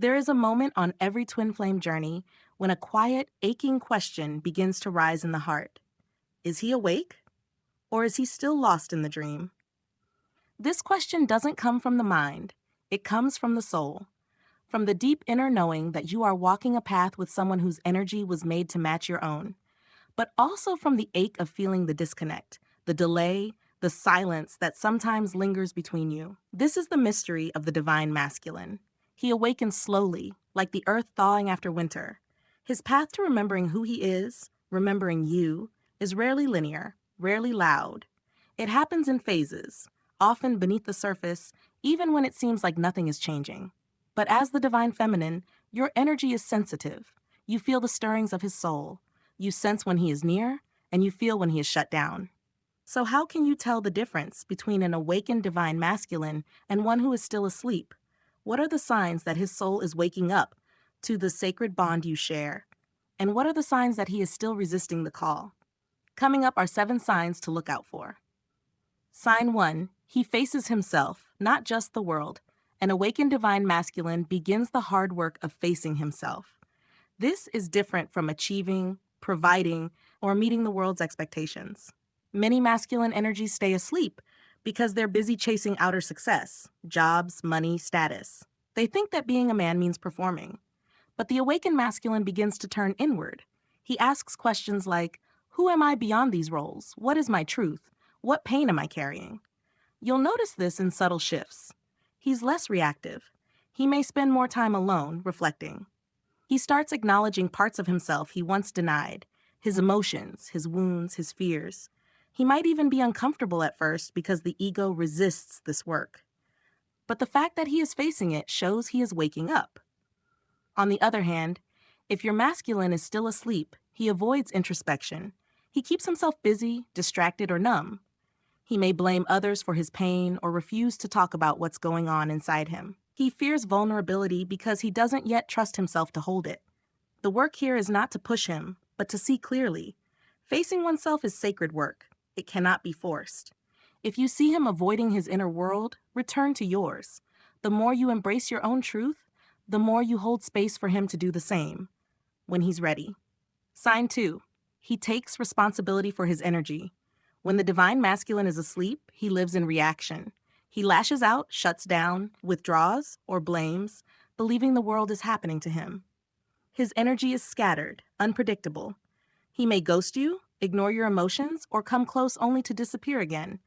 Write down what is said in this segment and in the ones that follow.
There is a moment on every twin flame journey when a quiet, aching question begins to rise in the heart. Is he awake? Or is he still lost in the dream? This question doesn't come from the mind, it comes from the soul, from the deep inner knowing that you are walking a path with someone whose energy was made to match your own, but also from the ache of feeling the disconnect, the delay, the silence that sometimes lingers between you. This is the mystery of the divine masculine. He awakens slowly, like the earth thawing after winter. His path to remembering who he is, remembering you, is rarely linear, rarely loud. It happens in phases, often beneath the surface, even when it seems like nothing is changing. But as the divine feminine, your energy is sensitive. You feel the stirrings of his soul. You sense when he is near, and you feel when he is shut down. So how can you tell the difference between an awakened divine masculine and one who is still asleep? What are the signs that his soul is waking up to the sacred bond you share? And what are the signs that he is still resisting the call? Coming up are 7 signs to look out for. Sign 1. He faces himself, not just the world. An awakened divine masculine begins the hard work of facing himself. This is different from achieving, providing, or meeting the world's expectations. Many masculine energies stay asleep because they're busy chasing outer success, jobs, money, status. They think that being a man means performing. But the awakened masculine begins to turn inward. He asks questions like, who am I beyond these roles? What is my truth? What pain am I carrying? You'll notice this in subtle shifts. He's less reactive. He may spend more time alone, reflecting. He starts acknowledging parts of himself he once denied, his emotions, his wounds, his fears. He might even be uncomfortable at first because the ego resists this work. But the fact that he is facing it shows he is waking up. On the other hand, if your masculine is still asleep, he avoids introspection. He keeps himself busy, distracted, or numb. He may blame others for his pain or refuse to talk about what's going on inside him. He fears vulnerability because he doesn't yet trust himself to hold it. The work here is not to push him, but to see clearly. Facing oneself is sacred work. It cannot be forced. If you see him avoiding his inner world, return to yours. The more you embrace your own truth, the more you hold space for him to do the same, when he's ready. Sign 2. He takes responsibility for his energy. When the divine masculine is asleep, he lives in reaction. He lashes out, shuts down, withdraws, or blames, believing the world is happening to him. His energy is scattered, unpredictable. He may ghost you, ignore your emotions, or come close only to disappear again.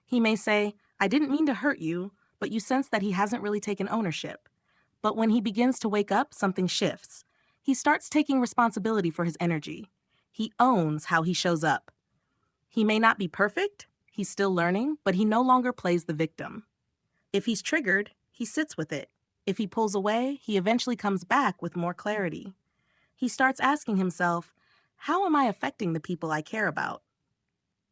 He may say, I didn't mean to hurt you, but you sense that he hasn't really taken ownership. But when he begins to wake up, something shifts. He starts taking responsibility for his energy. He owns how he shows up. He may not be perfect, he's still learning, but he no longer plays the victim. If he's triggered, he sits with it. If he pulls away, he eventually comes back with more clarity. He starts asking himself, how am I affecting the people I care about?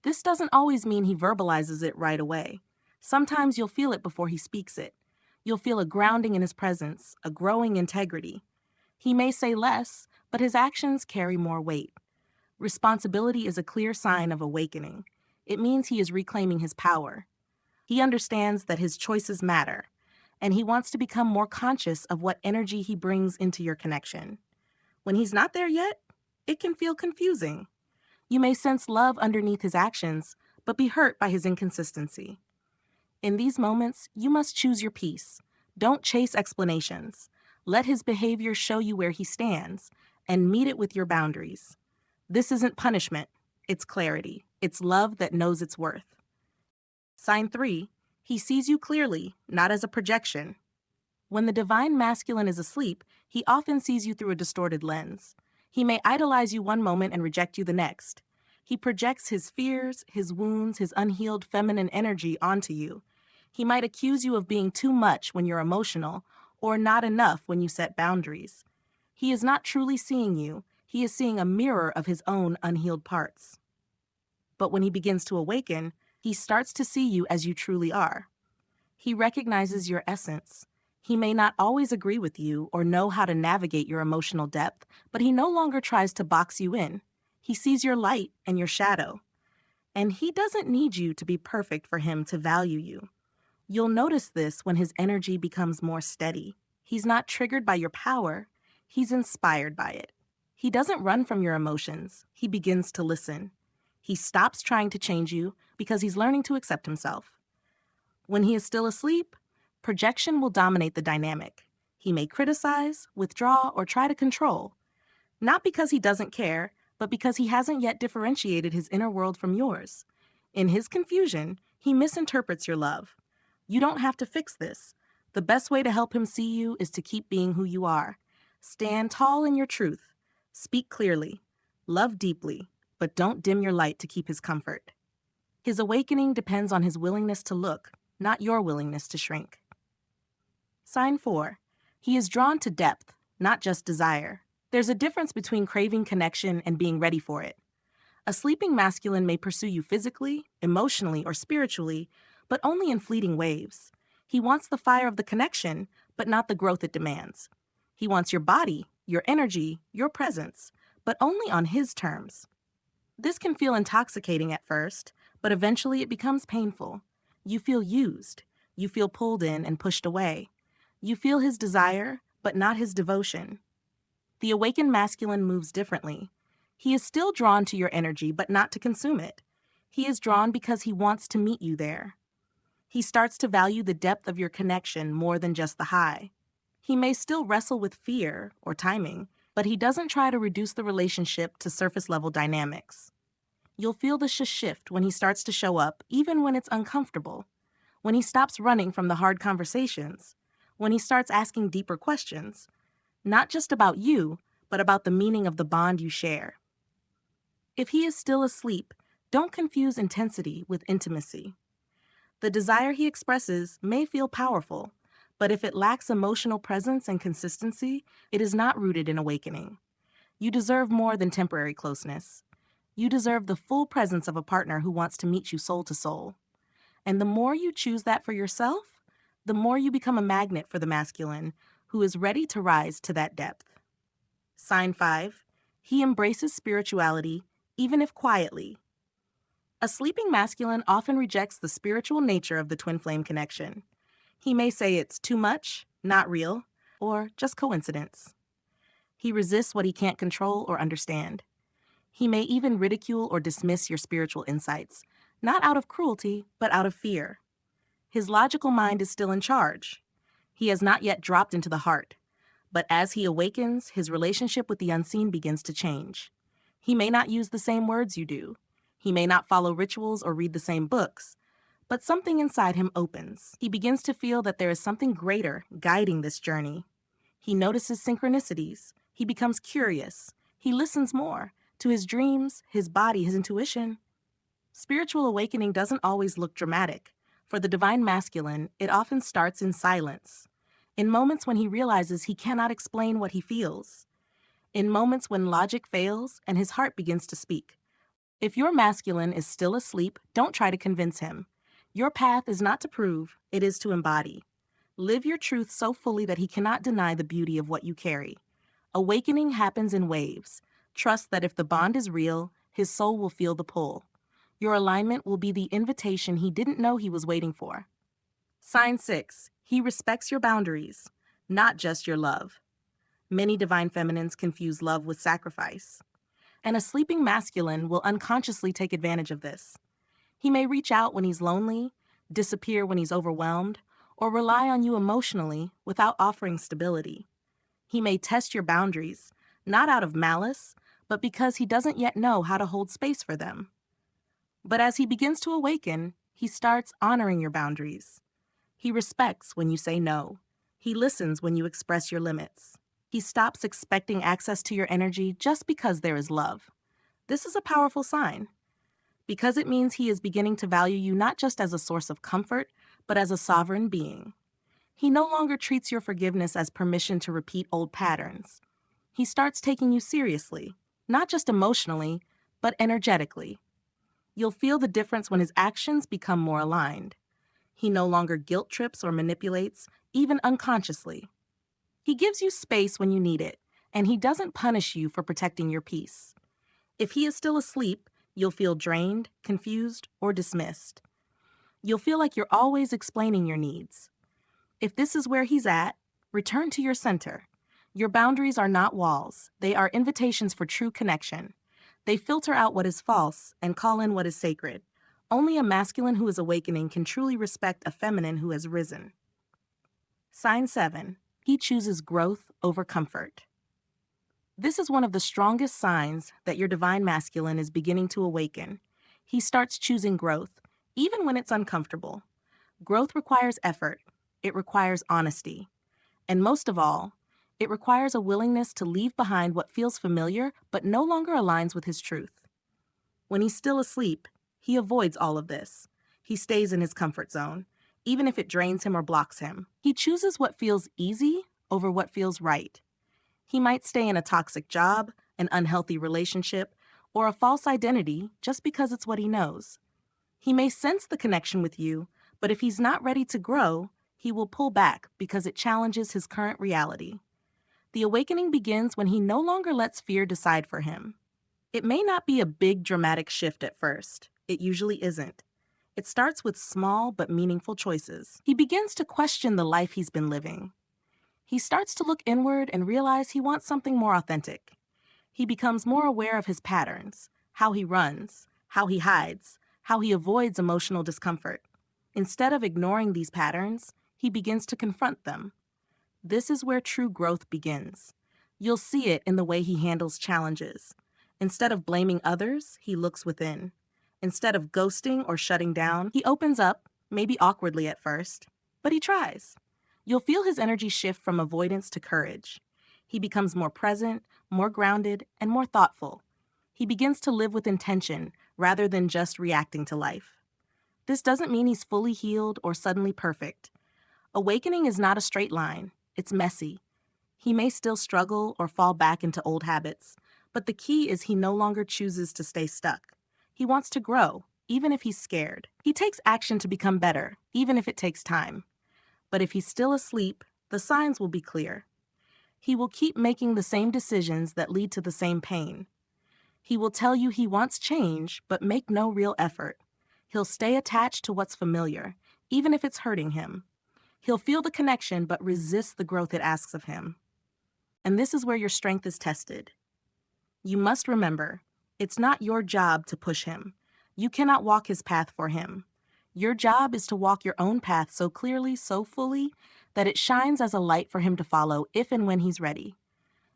This doesn't always mean he verbalizes it right away. Sometimes you'll feel it before he speaks it. You'll feel a grounding in his presence, a growing integrity. He may say less, but his actions carry more weight. Responsibility is a clear sign of awakening. It means he is reclaiming his power. He understands that his choices matter, and he wants to become more conscious of what energy he brings into your connection. When he's not there yet, it can feel confusing. You may sense love underneath his actions, but be hurt by his inconsistency. In these moments, you must choose your peace. Don't chase explanations. Let his behavior show you where he stands, and meet it with your boundaries. This isn't punishment, it's clarity. It's love that knows its worth. Sign 3. He sees you clearly, not as a projection. When the divine masculine is asleep, he often sees you through a distorted lens. He may idolize you one moment and reject you the next. He projects his fears, his wounds, his unhealed feminine energy onto you. He might accuse you of being too much when you're emotional, or not enough when you set boundaries. He is not truly seeing you. He is seeing a mirror of his own unhealed parts. But when he begins to awaken, he starts to see you as you truly are. He recognizes your essence. He may not always agree with you or know how to navigate your emotional depth, but he no longer tries to box you in. He sees your light and your shadow. And he doesn't need you to be perfect for him to value you. You'll notice this when his energy becomes more steady. He's not triggered by your power, he's inspired by it. He doesn't run from your emotions, he begins to listen. He stops trying to change you because he's learning to accept himself. When he is still asleep, projection will dominate the dynamic. He may criticize, withdraw, or try to control, not because he doesn't care, but because he hasn't yet differentiated his inner world from yours. In his confusion, he misinterprets your love. You don't have to fix this. The best way to help him see you is to keep being who you are. Stand tall in your truth. Speak clearly. Love deeply, but don't dim your light to keep his comfort. His awakening depends on his willingness to look, not your willingness to shrink. Sign 4. He is drawn to depth, not just desire. There's a difference between craving connection and being ready for it. A sleeping masculine may pursue you physically, emotionally, or spiritually, but only in fleeting waves. He wants the fire of the connection, but not the growth it demands. He wants your body, your energy, your presence, but only on his terms. This can feel intoxicating at first, but eventually it becomes painful. You feel used. You feel pulled in and pushed away. You feel his desire, but not his devotion. The awakened masculine moves differently. He is still drawn to your energy, but not to consume it. He is drawn because he wants to meet you there. He starts to value the depth of your connection more than just the high. He may still wrestle with fear or timing, but he doesn't try to reduce the relationship to surface-level dynamics. You'll feel the shift when he starts to show up, even when it's uncomfortable. When he stops running from the hard conversations. When he starts asking deeper questions. Not just about you, but about the meaning of the bond you share. If he is still asleep, don't confuse intensity with intimacy. The desire he expresses may feel powerful, but if it lacks emotional presence and consistency, it is not rooted in awakening. You deserve more than temporary closeness. You deserve the full presence of a partner who wants to meet you soul to soul. And the more you choose that for yourself, the more you become a magnet for the masculine who is ready to rise to that depth. Sign 5. He embraces spirituality, even if quietly. A sleeping masculine often rejects the spiritual nature of the twin flame connection. He may say it's too much, not real, or just coincidence. He resists what he can't control or understand. He may even ridicule or dismiss your spiritual insights, not out of cruelty, but out of fear. His logical mind is still in charge. He has not yet dropped into the heart. But as he awakens, his relationship with the unseen begins to change. He may not use the same words you do. He may not follow rituals or read the same books. But something inside him opens. He begins to feel that there is something greater guiding this journey. He notices synchronicities. He becomes curious. He listens more to his dreams, his body, his intuition. Spiritual awakening doesn't always look dramatic. For the divine masculine, it often starts in silence. In moments when he realizes he cannot explain what he feels. In moments when logic fails and his heart begins to speak. If your masculine is still asleep, don't try to convince him. Your path is not to prove, it is to embody. Live your truth so fully that he cannot deny the beauty of what you carry. Awakening happens in waves. Trust that if the bond is real, his soul will feel the pull. Your alignment will be the invitation he didn't know he was waiting for. Sign 6. He respects your boundaries, not just your love. Many divine feminines confuse love with sacrifice. And a sleeping masculine will unconsciously take advantage of this. He may reach out when he's lonely, disappear when he's overwhelmed, or rely on you emotionally without offering stability. He may test your boundaries, not out of malice, but because he doesn't yet know how to hold space for them. But as he begins to awaken, he starts honoring your boundaries. He respects when you say no. He listens when you express your limits. He stops expecting access to your energy just because there is love. This is a powerful sign, because it means he is beginning to value you not just as a source of comfort, but as a sovereign being. He no longer treats your forgiveness as permission to repeat old patterns. He starts taking you seriously, not just emotionally, but energetically. You'll feel the difference when his actions become more aligned. He no longer guilt trips or manipulates, even unconsciously. He gives you space when you need it, and he doesn't punish you for protecting your peace. If he is still asleep, you'll feel drained, confused, or dismissed. You'll feel like you're always explaining your needs. If this is where he's at, Return to your center. Your boundaries are not walls, they are invitations for true connection. They filter out what is false and call in what is sacred. Only a masculine who is awakening can truly respect a feminine who has risen. Sign 7. He chooses growth over comfort. This is one of the strongest signs that your divine masculine is beginning to awaken. He starts choosing growth, even when it's uncomfortable. Growth requires effort. It requires honesty. And most of all, it requires a willingness to leave behind what feels familiar but no longer aligns with his truth. When he's still asleep, he avoids all of this. He stays in his comfort zone, even if it drains him or blocks him. He chooses what feels easy over what feels right. He might stay in a toxic job, an unhealthy relationship, or a false identity just because it's what he knows. He may sense the connection with you, but if he's not ready to grow, he will pull back because it challenges his current reality. The awakening begins when he no longer lets fear decide for him. It may not be a big dramatic shift at first. It usually isn't. It starts with small but meaningful choices. He begins to question the life he's been living. He starts to look inward and realize he wants something more authentic. He becomes more aware of his patterns, how he runs, how he hides, how he avoids emotional discomfort. Instead of ignoring these patterns, he begins to confront them. This is where true growth begins. You'll see it in the way he handles challenges. Instead of blaming others, he looks within. Instead of ghosting or shutting down, he opens up, maybe awkwardly at first, but he tries. You'll feel his energy shift from avoidance to courage. He becomes more present, more grounded, and more thoughtful. He begins to live with intention rather than just reacting to life. This doesn't mean he's fully healed or suddenly perfect. Awakening is not a straight line. It's messy. He may still struggle or fall back into old habits, but the key is he no longer chooses to stay stuck. He wants to grow, even if he's scared. He takes action to become better, even if it takes time. But if he's still asleep, the signs will be clear. He will keep making the same decisions that lead to the same pain. He will tell you he wants change, but make no real effort. He'll stay attached to what's familiar, even if it's hurting him. He'll feel the connection, but resist the growth it asks of him. And this is where your strength is tested. You must remember, it's not your job to push him. You cannot walk his path for him. Your job is to walk your own path so clearly, so fully, that it shines as a light for him to follow if and when he's ready.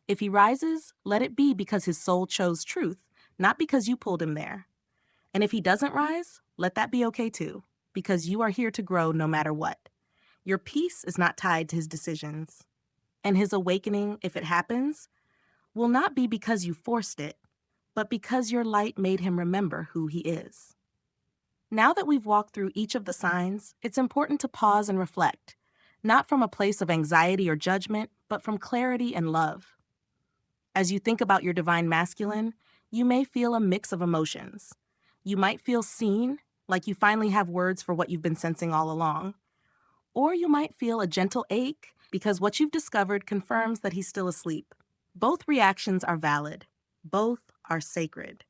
If he rises, let it be because his soul chose truth, not because you pulled him there. And if he doesn't rise, let that be okay too, because you are here to grow no matter what. Your peace is not tied to his decisions. And his awakening, if it happens, will not be because you forced it, but because your light made him remember who he is. Now that we've walked through each of the signs, it's important to pause and reflect, not from a place of anxiety or judgment, but from clarity and love. As you think about your divine masculine, you may feel a mix of emotions. You might feel seen, like you finally have words for what you've been sensing all along. Or you might feel a gentle ache because what you've discovered confirms that he's still asleep. Both reactions are valid. Both are sacred.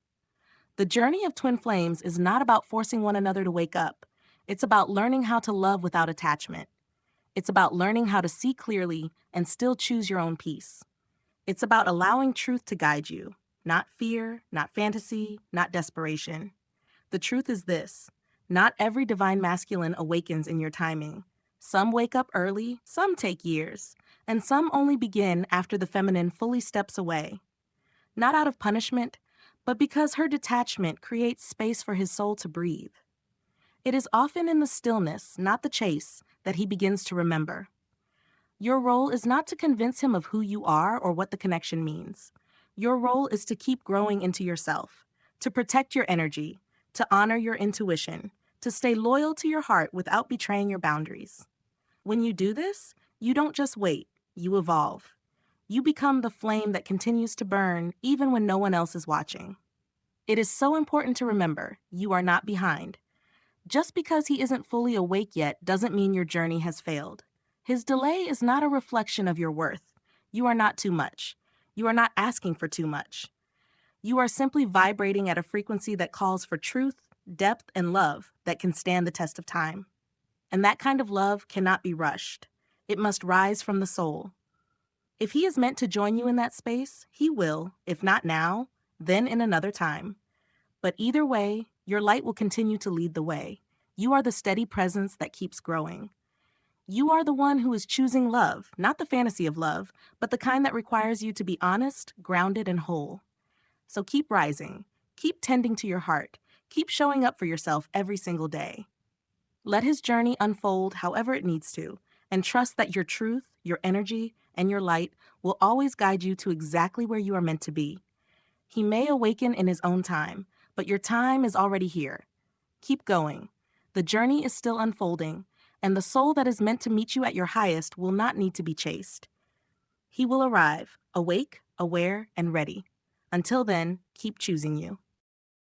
The journey of twin flames is not about forcing one another to wake up. It's about learning how to love without attachment. It's about learning how to see clearly and still choose your own peace. It's about allowing truth to guide you, not fear, not fantasy, not desperation. The truth is this: not every divine masculine awakens in your timing. Some wake up early, some take years, and some only begin after the feminine fully steps away. Not out of punishment, but because her detachment creates space for his soul to breathe. It is often in the stillness, not the chase, that he begins to remember. Your role is not to convince him of who you are or what the connection means. Your role is to keep growing into yourself, to protect your energy, to honor your intuition, to stay loyal to your heart without betraying your boundaries. When you do this, you don't just wait, you evolve. You become the flame that continues to burn even when no one else is watching. It is so important to remember, you are not behind. Just because he isn't fully awake yet doesn't mean your journey has failed. His delay is not a reflection of your worth. You are not too much. You are not asking for too much. You are simply vibrating at a frequency that calls for truth, depth, and love that can stand the test of time. And that kind of love cannot be rushed. It must rise from the soul. If he is meant to join you in that space, he will, if not now, then in another time. But either way, your light will continue to lead the way. You are the steady presence that keeps growing. You are the one who is choosing love, not the fantasy of love, but the kind that requires you to be honest, grounded, and whole. So keep rising, keep tending to your heart, keep showing up for yourself every single day. Let his journey unfold however it needs to, and trust that your truth, your energy, and your light will always guide you to exactly where you are meant to be. He may awaken in his own time, but your time is already here. Keep going. The journey is still unfolding, and the soul that is meant to meet you at your highest will not need to be chased. He will arrive, awake, aware, and ready. Until then, keep choosing you.